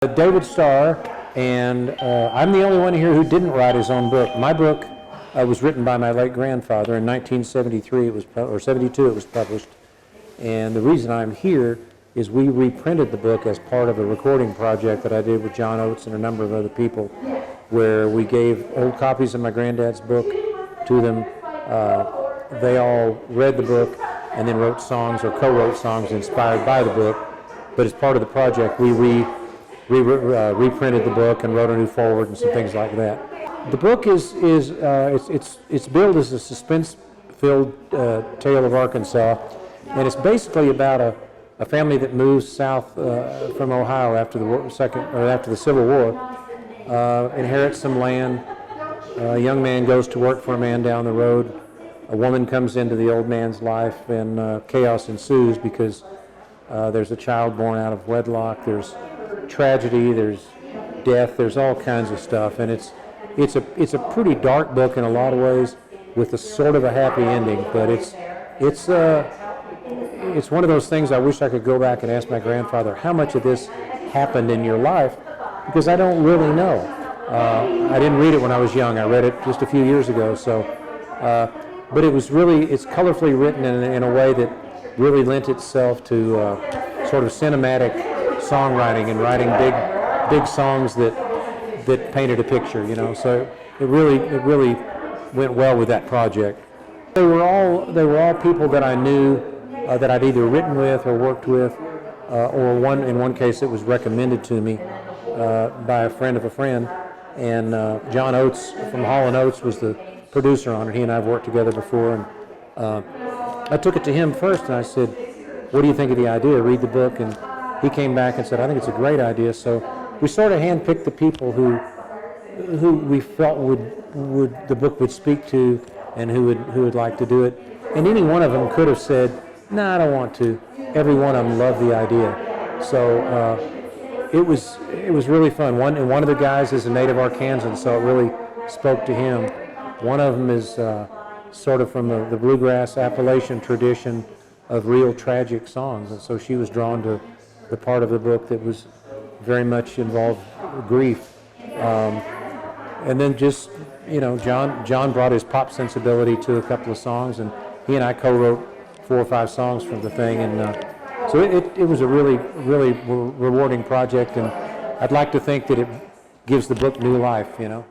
David Starr, and I'm the only one here who didn't write his own book. My book was written by my late grandfather in 1973. It was or 72. It was published, and the reason I'm here is we reprinted the book as part of a recording project that I did with John Oates and a number of other people, where we gave old copies of my granddad's book to them. They all read the book and then wrote songs or co-wrote songs inspired by the book. But as part of the project, we reprinted the book and wrote a new foreword and some things like that. The book is it's billed as a suspense-filled tale of Arkansas, and it's basically about a family that moves south from Ohio after the Civil War, inherits some land. A young man goes to work for a man down the road. A woman comes into the old man's life, and chaos ensues because there's a child born out of wedlock. There's tragedy. There's death. There's all kinds of stuff, and it's a pretty dark book in a lot of ways, with a sort of a happy ending. But it's one of those things I wish I could go back and ask my grandfather, how much of this happened in your life, because I don't really know. I didn't read it when I was young. I read it just a few years ago. So, but it's colorfully written in a way that really lent itself to sort of cinematic songwriting and writing big songs that painted a picture, you know. So it really went well with that project. They were all people that I knew, that I'd either written with or worked with, or in one case it was recommended to me by a friend of a friend. And John Oates from Hall & Oates was the producer on it. He and I have worked together before, and I took it to him first, and I said, "What do you think of the idea? Read the book." And he came back and said, "I think it's a great idea." So we sort of handpicked the people who we felt the book would speak to, and who would like to do it. And any one of them could have said, "No, I don't want to." Every one of them loved the idea. So it was really fun. One of the guys is a native Arkansan, so it really spoke to him. One of them is sort of from the bluegrass Appalachian tradition of real tragic songs, and so she was drawn to the part of the book that was very much involved grief. And then just, you know, John brought his pop sensibility to a couple of songs, and he and I co-wrote 4 or 5 songs from the thing, and so it was a really rewarding project, and I'd like to think that it gives the book new life, you know.